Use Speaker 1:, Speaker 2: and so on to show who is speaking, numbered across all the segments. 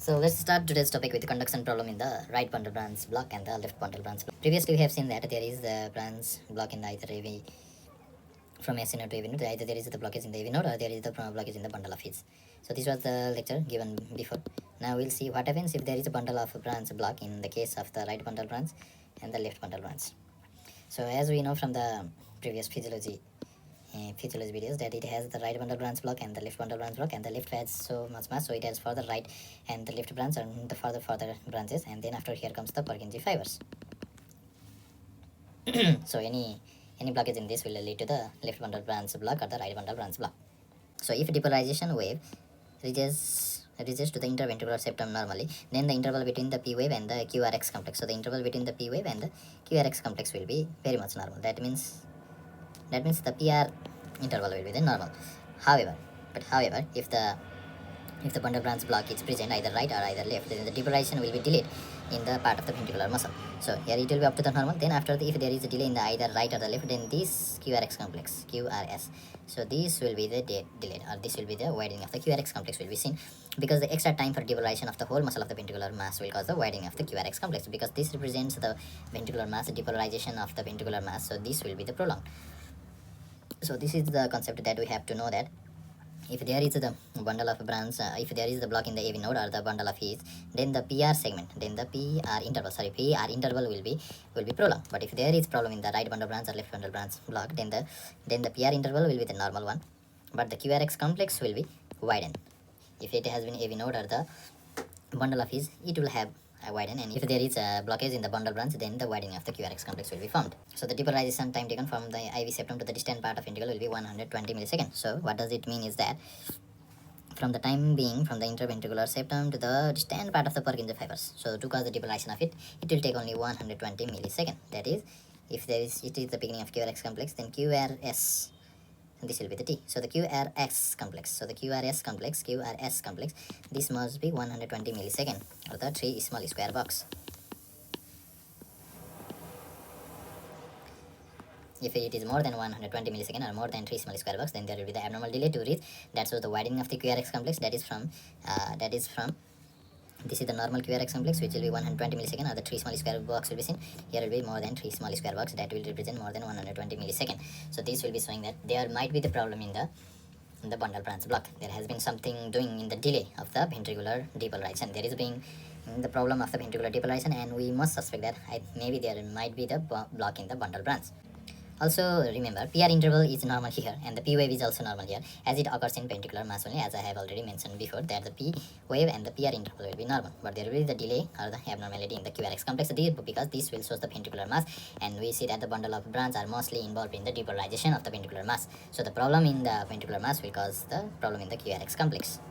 Speaker 1: So let's start today's topic with the conduction problem in the right bundle branch block and the left bundle branch block. Previously we have seen that there is the branch block in either AV from SC node to AV node. Either there is the blockage in the AV node or there is the blockage in the bundle of hits. So this was the lecture given before. Now we'll see what happens if there is a bundle of branch block in the case of the right bundle branch and the left bundle branch. So as we know from the previous physiology videos that it has the right bundle branch block and the left bundle branch block, and the left has so much mass, so it has for the right and the left branch and the further branches, and then after here comes the Purkinje fibers. So any blockage in this will lead to the left bundle branch block or the right bundle branch block. So if depolarization wave reaches to the interventricular septum normally, then the interval between the P wave and the QRX complex, so the interval between the P wave and the QRX complex will be very much normal. That means the PR interval will be the normal. However, if the bundle branch block is present either right or either left, then the depolarization will be delayed in the part of the ventricular muscle. So here it will be up to the normal. Then after if there is a delay in the either right or the left, then this QRX complex, QRS, so this will be the delayed, or this will be the widening of the QRX complex will be seen, because the extra time for depolarization of the whole muscle of the ventricular mass will cause the widening of the QRX complex, because this represents the ventricular mass, the depolarization of the ventricular mass, so this will be the prolonged. So this is the concept that we have to know, that if there is the bundle of branch, if there is the block in the AV node or the bundle of His, then the PR segment, then the PR interval will be prolonged. But if there is problem in the right bundle branch or left bundle branch block, then the PR interval will be the normal one, but the QRX complex will be widened. If it has been AV node or the bundle of His, it will have a widen, and if there is a blockage in the bundle branch, then the widening of the QRX complex will be formed. So the depolarization time taken from the IV septum to the distant part of ventricle will be 120 milliseconds. So what does it mean is that from the time being from the interventricular septum to the distant part of the Purkinje fibers, so to cause the depolarization of it will take only 120 milliseconds. That is, if it is the beginning of QRX complex, then QRS, and this will be the T. So the QRS complex, this must be 120 milliseconds, or the 3 small square box. If it is more than 120 milliseconds or more than 3 small square box, then there will be the abnormal delay to reach. That's the widening of the QRX complex. That is from this is the normal QRX complex, which will be 120 milliseconds, or the 3 small square box will be seen. Here will be more than 3 small square box, that will represent more than 120 milliseconds. So this will be showing that there might be the problem in the bundle branch block. There has been something doing in the delay of the ventricular depolarization. There is being the problem of the ventricular depolarization, and we must suspect that maybe there might be the block in the bundle branch. Also remember, PR interval is normal here, and the P wave is also normal here, as it occurs in ventricular mass only, as I have already mentioned before, that the P wave and the PR interval will be normal, but there will be the delay or the abnormality in the QRX complex, because this will show the ventricular mass, and we see that the bundle of branch are mostly involved in the depolarization of the ventricular mass. So the problem in the ventricular mass will cause the problem in the QRX complex.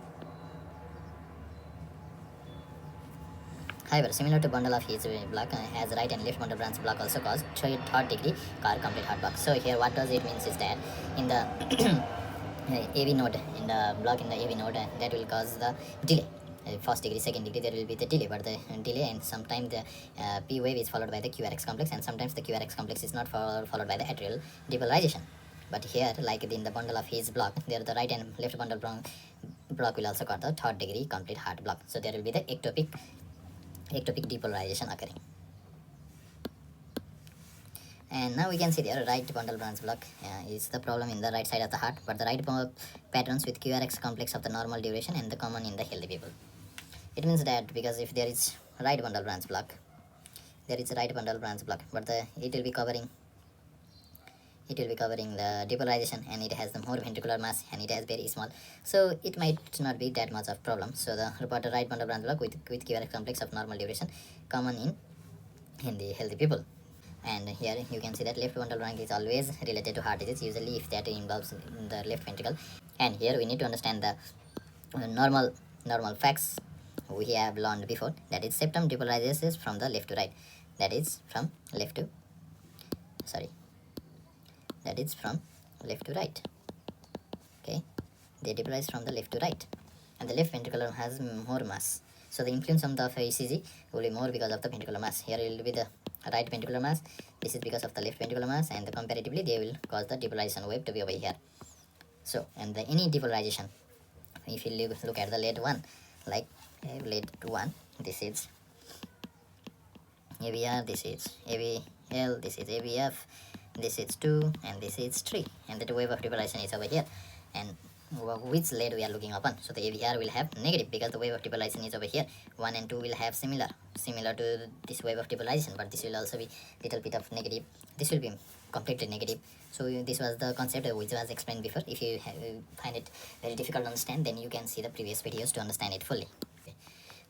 Speaker 1: However, similar to bundle of His block, as right and left bundle branch block also cause third degree car complete heart block. So here what does it means is that in the AV node, in the block in the AV node, that will cause the delay. First degree, second degree, there will be the delay, but the delay, and sometimes the P wave is followed by the QRX complex, and sometimes the QRX complex is not followed by the atrial depolarization. But here, like in the bundle of His block, there the right and left bundle block will also cause the third degree complete heart block. So there will be the ectopic depolarization occurring. And now we can see there right bundle branch block is the problem in the right side of the heart, but the right patterns with QRX complex of the normal duration and the common in the healthy people. It means that because if there is right bundle branch block, but it will be covering the depolarization, and it has the more ventricular mass, and it has very small, so it might not be that much of problem. So the reported right bundle branch block with QRX complex of normal duration common in the healthy people. And here you can see that left bundle branch is always related to heart disease, usually if that involves in the left ventricle. And here we need to understand the normal facts we have learned before, that is septum depolarizes from the left to right, that is from left to right. Okay, they depolarize from the left to right, and the left ventricle has more mass, so the influence on the ECG will be more because of the ventricular mass. Here it will be the right ventricular mass, this is because of the left ventricular mass, and comparatively they will cause the depolarization wave to be over here. So, and any depolarization, if you look at the late one, like lead 1, this is AVR, this is AVL, this is AVF, this is 2, and this is 3, and the wave of depolarization is over here. And which lead we are looking upon? So the AVR will have negative because the wave of depolarization is over here. 1 and 2 will have similar to this wave of depolarization, but this will also be little bit of negative. This will be completely negative. So this was the concept which was explained before. If you find it very difficult to understand, then you can see the previous videos to understand it fully. Okay.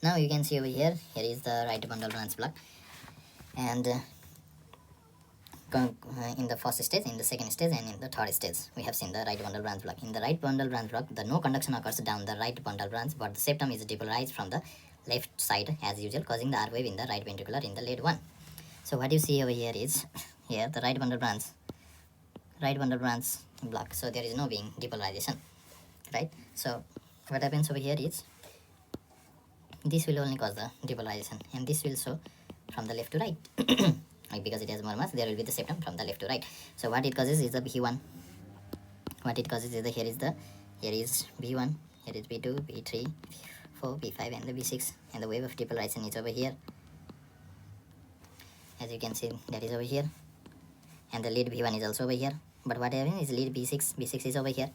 Speaker 1: Now you can see over here is the right bundle branch block, and in the first stage, in the second stage, and in the third stage, we have seen the right bundle branch block. In the right bundle branch block, the no conduction occurs down the right bundle branch, but the septum is depolarized from the left side as usual, causing the R wave in the right ventricular in the lead 1. So what you see over here is here the right bundle branch block. So there is no being depolarization, right? So what happens over here is this will only cause the depolarization, and this will show from the left to right. Like because it has more mass, there will be the septum from the left to right. So what it causes is the B1. What it causes is here is B1, here is B2, B3, B4, B5, and the B6, and the wave of depolarization is over here. As you can see, that is over here, and the lead B1 is also over here. But what happens is lead B6 is over here,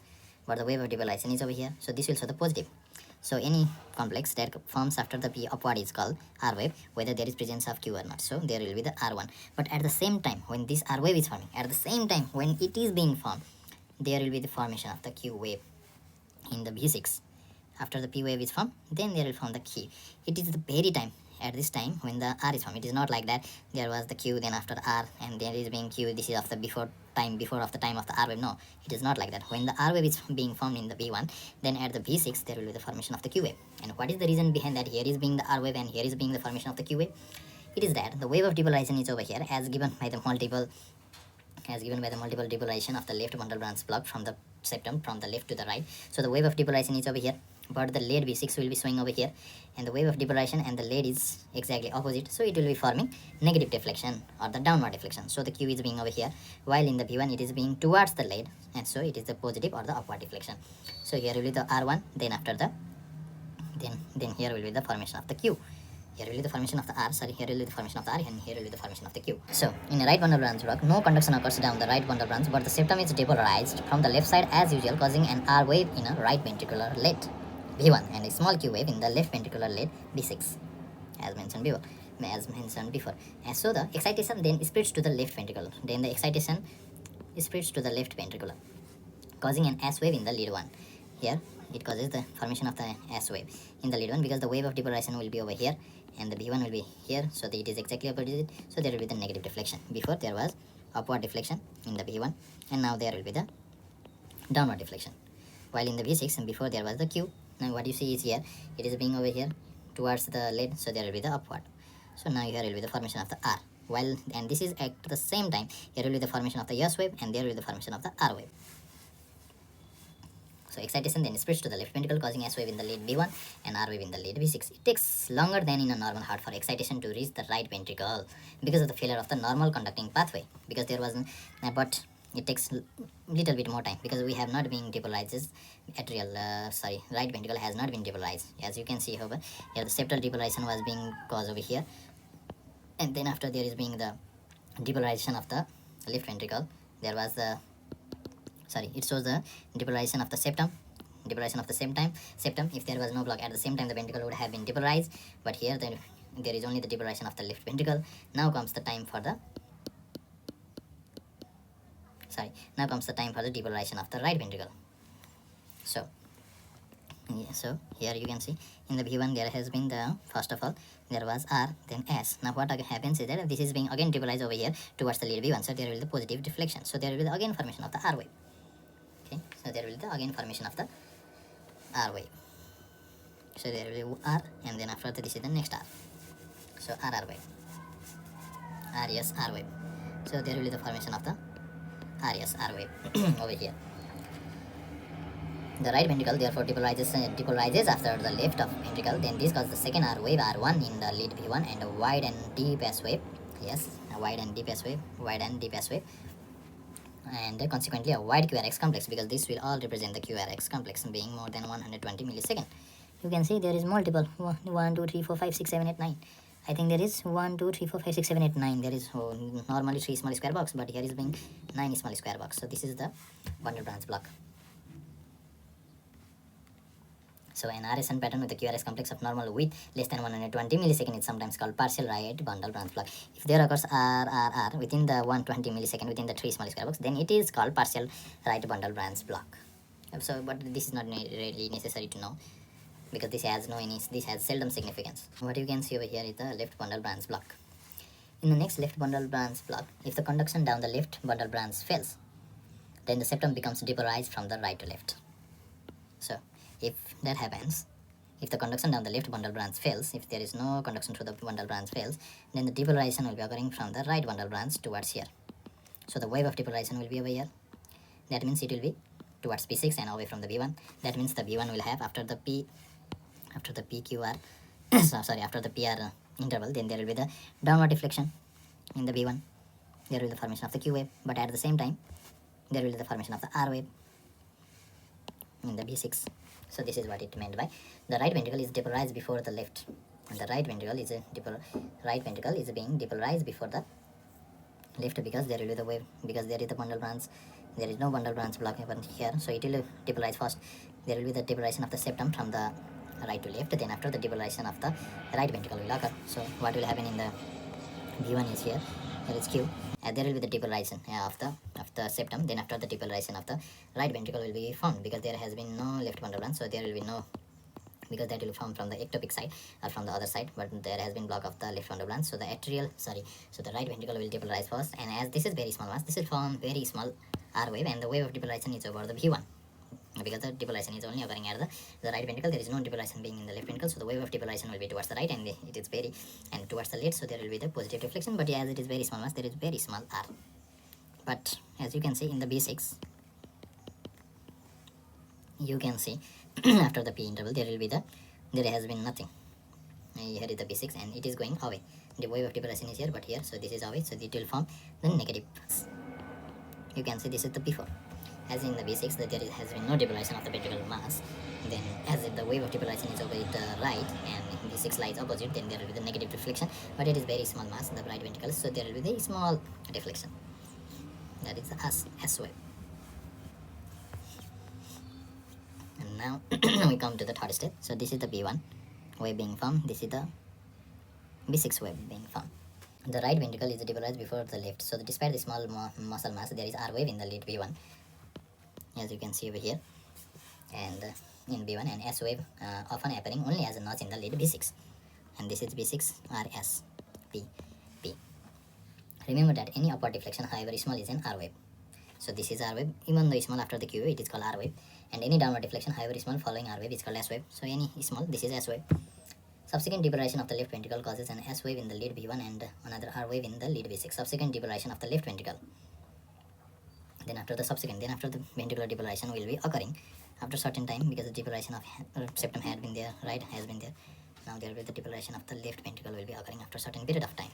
Speaker 1: but the wave of depolarization is over here. So this will show the positive. So any complex that forms after the P upward is called R wave, whether there is presence of Q or not. So there will be the R1. But at the same time, when this R wave is forming, at the same time when it is being formed, there will be the formation of the Q wave in the B6. After the P wave is formed, then there will form the Q. It is the very time, at this time when the R is formed. It is not like that there was the Q, then after R, and there is being Q, this is of the before of the time of the R wave. No, it is not like that. When the R wave is being formed in the B1, then at the B6 there will be the formation of the Q wave. And what is the reason behind that? Here is being the R wave and here is being the formation of the Q wave. It is that the wave of depolarization is over here as given by the multiple depolarization of the left bundle branch block from the septum from the left to the right. So the wave of depolarization is over here, but the lead B6 will be showing over here, and the wave of depolarization and the lead is exactly opposite, so it will be forming negative deflection or the downward deflection. So the Q is being over here, while in the B1 it is being towards the lead, and so it is the positive or the upward deflection. So here will be the R1, then after the then here will be the formation of the Q. Here will be the formation of the R, here will be the formation of the R, and here will be the formation of the Q. So, in a right bundle branch block, no conduction occurs down the right bundle branch, but the septum is depolarized from the left side as usual, causing an R wave in a right ventricular lead, B1, and a small Q wave in the left ventricular lead, B6, as mentioned before. And so, the excitation then spreads to the left ventricle. Then the excitation spreads to the left ventricular, causing an S wave in the lead 1. Here, it causes the formation of the S wave in the lead 1 because the wave of depolarization will be over here, and the B1 will be here, so it is exactly opposite, so there will be the negative deflection. Before there was upward deflection in the B1, and now there will be the downward deflection. While in the B6, and before there was the Q, now what you see is here, it is being over here towards the lead, so there will be the upward. So now here will be the formation of the R. While, and this is at the same time, here will be the formation of the S wave, and there will be the formation of the R wave. So excitation then spreads to the left ventricle, causing S wave in the lead B1 and R wave in the lead B6. It takes longer than in a normal heart for excitation to reach the right ventricle because of the failure of the normal conducting pathway. Because there was, but it takes little bit more time because we have not been depolarized. Right ventricle has not been depolarized. As you can see over here, the septal depolarization was being caused over here, and then after there is being the depolarization of the left ventricle. There was the it shows the depolarization of the septum. Septum, if there was no block, at the same time the ventricle would have been depolarized, but here there is only the depolarization of the left ventricle. Now comes the time for the depolarization of the right ventricle. So here you can see in the B1 there has been the, first of all there was R, then S. Now what happens is that this is being again depolarized over here towards the lead B1, so there will be the positive deflection, so there will be the again formation of the R wave. Okay, so there will be the again formation of the R wave. So there will be R, and then after that this is the next R. So R wave, R wave. So there will be the formation of the R wave over here. The right ventricle therefore depolarizes after the left of ventricle. Then this causes the second R wave, R1, in the lead B1, and a wide and deep S wave. Yes, a wide and deep S wave, and consequently a wide QRX complex, because this will all represent the QRX complex being more than 120 milliseconds. you can see there is multiple 1 2 3 4 5 6 7 8 9. I think there is 1 2 3 4 5 6 7 8 9. There is normally 3 small square box, but here is being 9 small square box. So this is the bundle branch block. So an RSN pattern with a QRS complex of normal width less than 120 millisecond is sometimes called partial right bundle branch block. If there occurs RRR within the 120 millisecond within the 3 small square box, then it is called partial right bundle branch block. So, but this is not really necessary to know, because this has seldom significance. What you can see over here is the left bundle branch block. In the next left bundle branch block, if the conduction down the left bundle branch fails, then the septum becomes depolarized from the right to left. So if that happens, if the conduction down the left bundle branch fails, if there is no conduction through the bundle branch fails, then the depolarization will be occurring from the right bundle branch towards here. So the wave of depolarization will be over here. That means it will be towards P6 and away from the B1. That means the B1 will have after the PQR after the PR interval, then there will be the downward deflection in the B1. There will be the formation of the Q wave, but at the same time there will be the formation of the R wave in the B6. So this is what it meant by the right ventricle is depolarized before the left, and the right ventricle is being depolarized before the left, because there will be the wave, because there is the bundle branch. There is no bundle branch block here, so it will depolarize first. There will be the depolarization of the septum from the right to left, then after the depolarization of the right ventricle will occur. So what will happen in the B1 is here is Q. There will be the depolarization of the septum. Then after the depolarization of the right ventricle will be formed, because there has been no left bundle branch, so there will be no, because that will form from the ectopic side or from the other side, but there has been block of the left bundle branch. So the right ventricle will depolarize first, and as this is very small mass, this will form very small R wave, and the wave of depolarization is over the V1. Because the depolarization is only occurring at the right ventricle, there is no depolarization being in the left ventricle, so the wave of depolarization will be towards the right, and it is towards the left, so there will be the positive deflection. But as it is very small mass, there is very small R. But as you can see in the B6, you can see after the P interval there has been nothing. Here is the B6 and it is going away. The wave of depolarization is here, but here, so this is away, so it will form the negative. You can see this is the P4. As in the B6, that has been no depolarization of the ventricular mass. Then as if the wave of depolarization is over the right and B6 lies opposite, then there will be the negative deflection, but it is very small mass in the right ventricle, so there will be the small deflection. That is the S wave. And now we come to the third step. So this is the B1 wave being formed, this is the B6 wave being formed. The right ventricle is depolarized before the left, so despite the small muscle mass, there is R wave in the lead B1, as you can see over here, and in B1, and S wave often appearing only as a notch in the lead B6, and this is B6 RS P. Remember that any upward deflection, however small, is an R wave. So this is R wave, even though small after the Q wave, it is called R wave, and any downward deflection, however small, following R wave is called S wave. So any small, this is S wave. Subsequent depolarization of the left ventricle causes an S wave in the lead B1 and another R wave in the lead B6. Subsequent depolarization of the left ventricle. Then after the ventricular depolarization will be occurring after certain time, because the depolarization of septum had been there, right has been there. Now there will be the depolarization of the left ventricle will be occurring after certain period of time,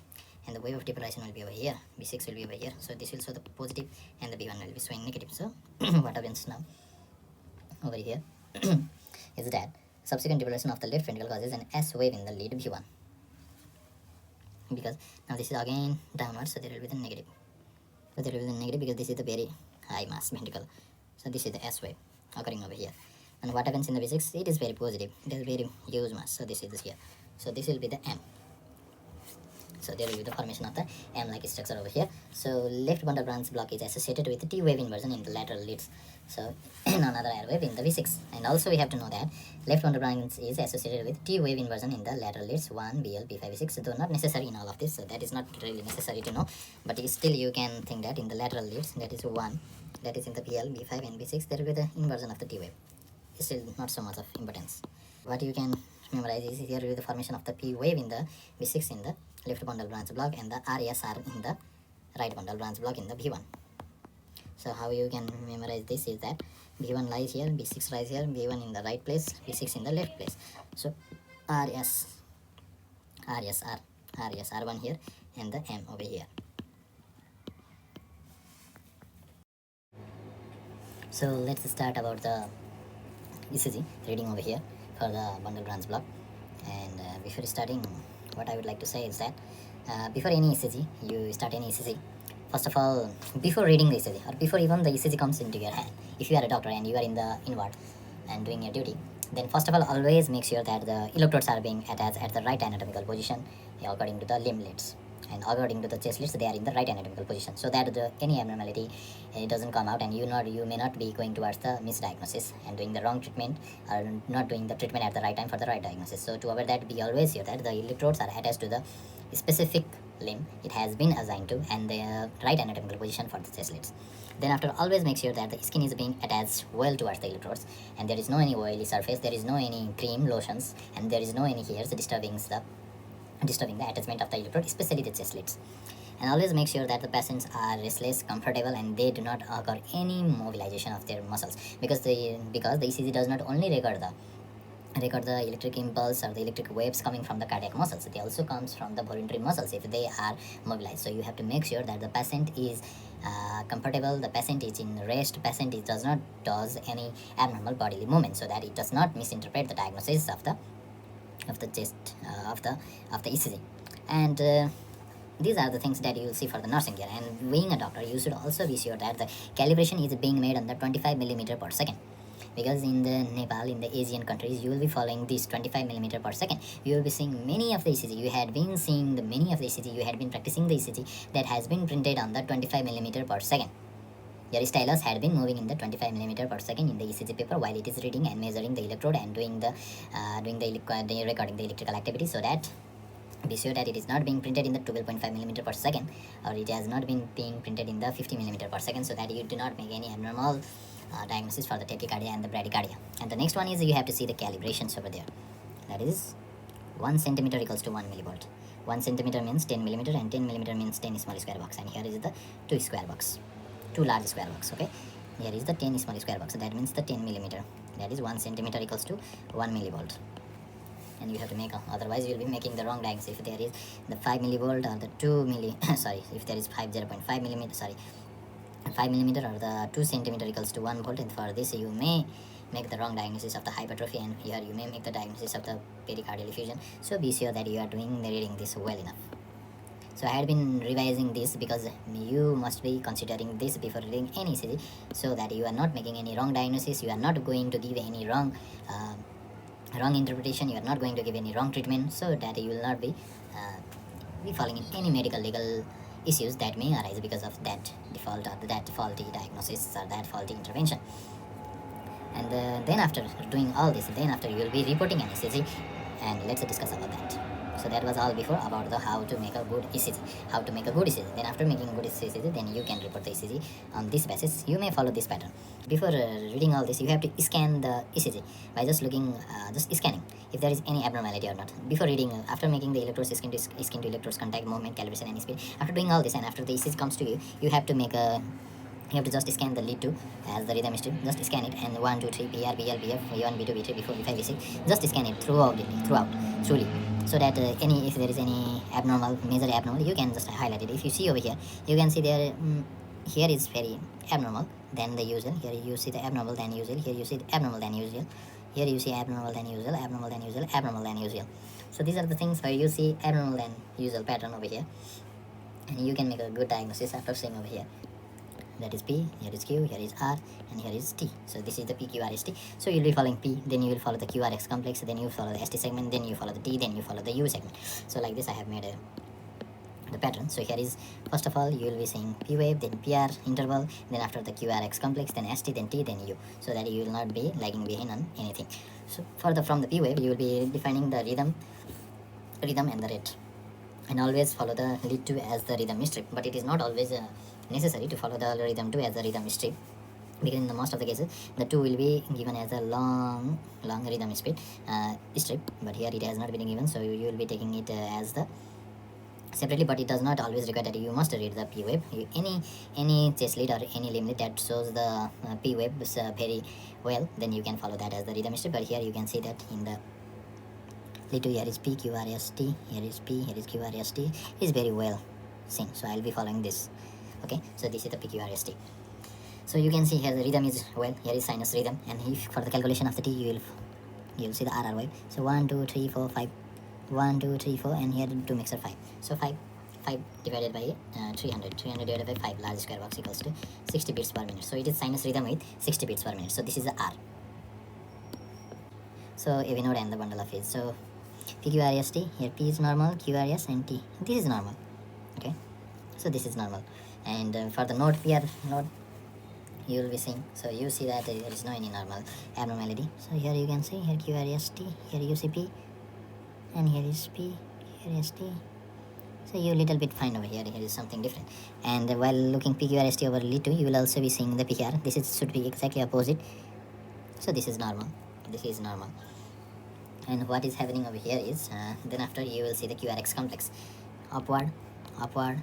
Speaker 1: and the wave of depolarization will be over here. B6 will be over here. So this will show the positive, and the B1 will be showing negative. So what happens now over here is that subsequent depolarization of the left ventricle causes an S wave in the lead B1, because now this is again downward, so there will be the negative. So there will be the negative because this is the very high mass ventricle. So this is the S wave occurring over here. And what happens in the B6? It is very positive. It is very huge mass. So this is this here. So this will be the M. So there will be the formation of the M-like structure over here. So left bundle branch block is associated with the T wave inversion in the lateral leads. So another R wave in the V6. And also we have to know that left bundle branch is associated with T wave inversion in the lateral leads 1, BL, P5, V6. Though not necessary in all of this. So that is not really necessary to know. But still you can think that in the lateral leads, that is 1, that is in the PL, B5 and B6, there will be the inversion of the T wave. It's still not so much of importance. What you can memorize is here will be the formation of the P wave in the B6 in the left bundle branch block, and the RSR in the right bundle branch block in the B1. So how you can memorize this is that B1 lies here, B6 lies here, B1 in the right place, B6 in the left place. So RSR1 here, and the M over here. So let's start about the ECG reading over here. for the bundle branch block. And before starting, what I would like to say is that before any ECG, you start any ECG. First of all, before reading the ECG or before even the ECG comes into your hand, if you are a doctor and you are in the inward and doing your duty, then first of all, always make sure that the electrodes are being attached at the right anatomical position according to the limb leads. And according to the chest leads, they are in the right anatomical position, so that any abnormality doesn't come out, and you may not be going towards the misdiagnosis and doing the wrong treatment, or not doing the treatment at the right time for the right diagnosis. So to avoid that, be always sure that the electrodes are attached to the specific limb it has been assigned to and the right anatomical position for the chest leads. Then after, always make sure that the skin is being attached well towards the electrodes, and there is no any oily surface, there is no any cream lotions, and there is no any hairs disturbing the attachment of the electrode, especially the chest leads. And always make sure that the patients are restless, comfortable, and they do not occur any mobilization of their muscles, because the ECG does not only record the electric impulse or the electric waves coming from the cardiac muscles, they also comes from the voluntary muscles if they are mobilized. So you have to make sure that the patient is comfortable, the patient is in rest, patient does not does any abnormal bodily movement, so that it does not misinterpret the diagnosis of the chest of the ECG. And these are the things that you will see for the nursing gear. And being a doctor, you should also be sure that the calibration is being made on the 25 millimeter per second, because in the Nepal, in the Asian countries, you will be following this 25 millimeter per second. You will be seeing many of the ECG, you had been seeing the many of the ECG, you had been practicing the ECG that has been printed on the 25 millimeter per second. Your stylus had been moving in the 25 millimeter per second in the ECG paper while it is reading and measuring the electrode and doing the recording the electrical activity, so that be sure that it is not being printed in the 12.5 millimeter per second, or it has not been being printed in the 50 millimeter per second, so that you do not make any abnormal diagnosis for the tachycardia and the bradycardia. And the next one is you have to see the calibrations over there. That is 1 centimeter equals to 1 millivolt. 1 centimeter means 10 millimeter, and 10 millimeter means 10 small square box. And here is the 2 large square box. Okay, here is the 10 small square box, so that means the 10 millimeter. That is 1 centimeter equals to 1 millivolt. And you have to make otherwise you will be making the wrong diagnosis if there is the 5 millivolt or the 2 milli sorry, if there is 0.5 millimeter, 5 millimeter or the 2 centimeter equals to 1 volt, and for this you may make the wrong diagnosis of the hypertrophy, and here you may make the diagnosis of the pericardial effusion. So be sure that you are reading this well enough. So I had been revising this because you must be considering this before reading any ECG, so that you are not making any wrong diagnosis, you are not going to give any wrong interpretation, you are not going to give any wrong treatment, so that you will not be falling in any medical legal issues that may arise because of that default or that faulty diagnosis or that faulty intervention. And then after doing all this, then after you will be reporting an ECG, and let's discuss about that. So that was all before about the how to make a good ECG, how to make a good ECG. Then after making a good ECG, then you can report the ECG on this basis. You may follow this pattern. Before reading all this, you have to scan the ECG by just looking, just scanning if there is any abnormality or not. Before reading, after making the electrodes skin to electrodes contact, movement, calibration, and speed. After doing all this, and after the ECG comes to you, you have to make a you have to just scan the lead 2 as the rhythm strip. Just scan it, and 1, 2, 3, PR, BL, BF, B1, B2, B3, B4, B5, B6. Just scan it throughout, truly, so that if there is any major abnormal, you can just highlight it. If you see over here, you can see there, here is very abnormal than the usual. Here you see the abnormal than usual. Here you see the abnormal than usual. Here you see abnormal than usual, abnormal than usual, abnormal than usual. So these are the things where you see abnormal than usual pattern over here, and you can make a good diagnosis after seeing over here. That is P, here is Q, here is R, and here is T. So this is the PQRST. So you'll be following P, then you will follow the QRX complex, then you follow the ST segment, then you follow the T, then you follow the U segment. So like this I have made the pattern. So here is, first of all, you will be saying P wave, then PR interval, then after the QRX complex, then ST, then T, then U, so that you will not be lagging behind on anything. So from the P wave, you will be defining the rhythm and the rate, and always follow the lead 2 as the rhythm strip. But it is not always necessary to follow the rhythm 2 as the rhythm strip, because in the most of the cases the 2 will be given as a long rhythm strip, but here it has not been given, so you will be taking it as the separately. But it does not always require that you must read the P wave. Any chest lead or any limb lead that shows the P wave very well, then you can follow that as the rhythm strip. But here you can see that in the lead 2, here is P, Q, R, S, T, here is P, here is Q, R, S, T, is very well seen. So I'll be following this. Okay, so this is the PQRST. So you can see here the rhythm is well, here is sinus rhythm, and if for the calculation of the T, you will you'll see the RR wave. So 1 2 3 4 5, 1 2 3 4, and here 2 mixer 5. So 5 divided by 300 divided by 5 large square box equals to 60 beats per minute. So it is sinus rhythm with 60 beats per minute. So this is the R. So AV node and the bundle of phase. So PQRST, here P is normal, QRS and T, this is normal. Okay, so this is normal. And for the node PR node, you will be seeing, so you see that there is no any normal abnormality. So here you can see, here QRST, here you see P, and here is P, here is T. So you little bit find over here, here is something different. And while looking PQRST over lead 2, you will also be seeing the PQR. This is should be exactly opposite. So this is normal, this is normal. And what is happening over here is, then after you will see the QRX complex, upward, upward,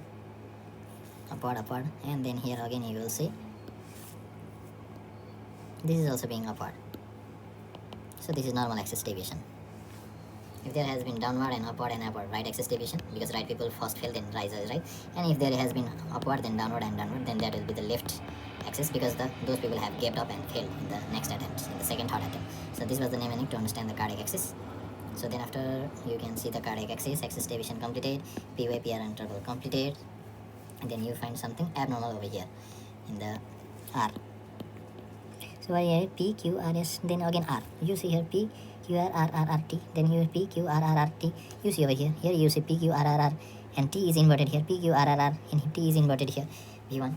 Speaker 1: upward, upward, and then here again you will see this is also being upward. So this is normal axis deviation. If there has been downward and upward, right axis deviation, because right people first fail, then rise is right. And if there has been upward, then downward and downward, then that will be the left axis, because those people have gapped up and failed in the next attempt, in the second, third attempt. So this was the mnemonic to understand the cardiac axis. So then after you can see the cardiac axis deviation completed, PY PR interval completed, and then you find something abnormal over here in the R. So here P, Q, R, S, then again R. You see here P, Q, R, R, R, R, T. Then you P, Q, R, R, R, T. You see over here. Here you see P, Q, R, R, R, and T is inverted here. P, Q, R, R, R, and T is inverted here. V1.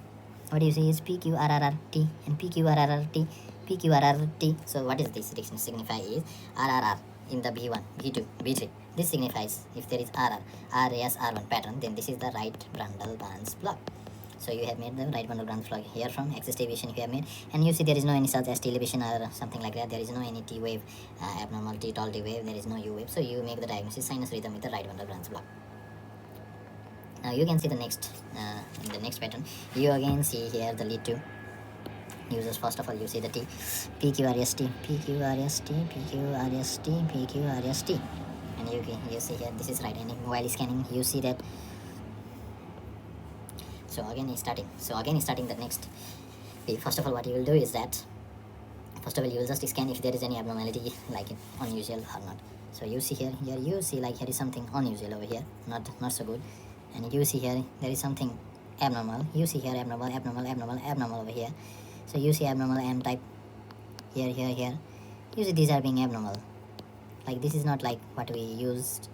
Speaker 1: What you see is P, Q, R, R, R, T, and P, Q, R, R, R, T, P, Q, R, R, T. So what is this signify is R, R, R in the B1, B2, B3. This signifies if there is R, R, S, R1 pattern, then this is the right bundle branch block. So you have made the right bundle branch block here from axis deviation you have made, and you see there is no any such ST elevation or something like that. There is no any T wave, abnormal T tall T wave. There is no U wave. So you make the diagnosis sinus rhythm with the right bundle branch block. Now you can see the next in the next pattern. You again see here the lead 2 uses. First of all, you see the T, PQRST, PQRST, PQRST, PQRST, and you see here this is right. And while scanning, you see that. So again is starting the next P. First of all, what you will do is that, first of all, you will just scan if there is any abnormality, like unusual or not. So you see here you see like here is something unusual over here, not so good. And you see here there is something abnormal. You see here abnormal over here. So you see abnormal M type here. You see these are being abnormal. Like this is not like what we used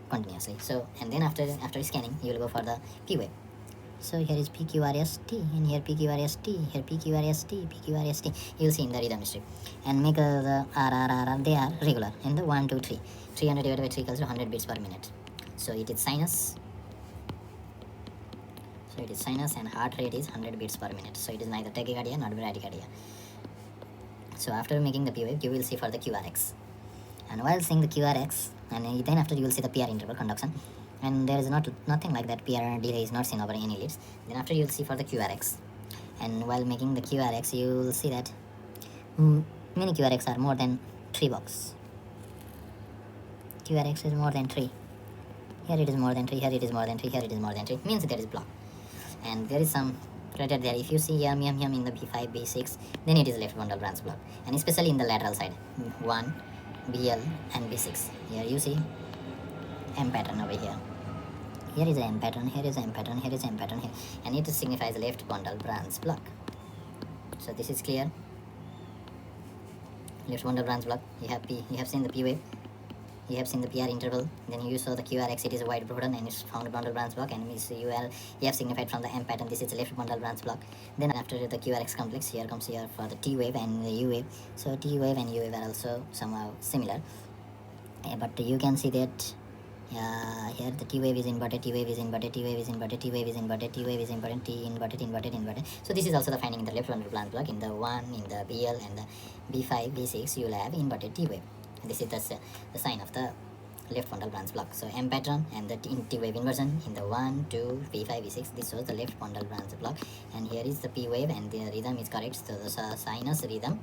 Speaker 1: continuously. So and then after scanning, you will go for the P wave. So here is PQRST, and here PQRST, here PQRST, PQRST. You will see in the rhythm strip. And make the RRR, they are regular. And the 1, 2, 3. 300 divided by 3 equals to 100 beats per minute. So it is sinus. So it is sinus, and heart rate is 100 beats per minute. So it is neither tachycardia nor bradycardia. So after making the P wave, you will see for the QRX. And while seeing the QRX, and then after you will see the PR interval conduction. And there is nothing like that. PR delay is not seen over any leads. Then after you will see for the QRX. And while making the QRX, you will see that many QRX are more than 3 box. QRX is more than 3. Here it is more than 3, here it is more than 3, here it is more than 3. Means there is block. And there is some crater there. If you see yum in the B5, B6, then it is left bundle branch block. And especially in the lateral side, 1, BL, and B6. Here you see M pattern over here. Here is M pattern, here is M pattern, here is M pattern here. And it signifies left bundle branch block. So this is clear. Left bundle branch block. You have seen the P wave. You have seen the PR interval. Then you saw the QRX, it is a wide pattern and it's found bundle branch block. And you have signified from the M pattern, this is the left bundle branch block. Then after the QRX complex, here comes here for the T wave and the U wave. So T wave and U wave are also somehow similar. But you can see that here the T wave is inverted, T wave is inverted, T wave is inverted, T wave is inverted, T wave is inverted, T inverted. So this is also the finding in the left bundle branch block. In the 1, in the BL and the B5, B6, you will have inverted T wave. This is the sign of the left bundle branch block. So M pattern and the T wave inversion in the 1, 2, B5, B6. This shows the left bundle branch block. And here is the P wave and the rhythm is correct. So the sinus rhythm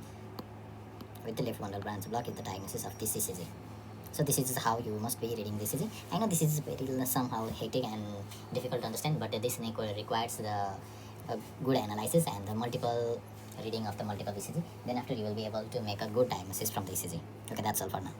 Speaker 1: with the left bundle branch block is the diagnosis of this ECG. So this is how you must be reading this ECG. I know this is very somehow hectic and difficult to understand, but this requires the good analysis and the multiple reading of the multiple ECG. Then after you will be able to make a good diagnosis from the ECG. Okay, that's all for now.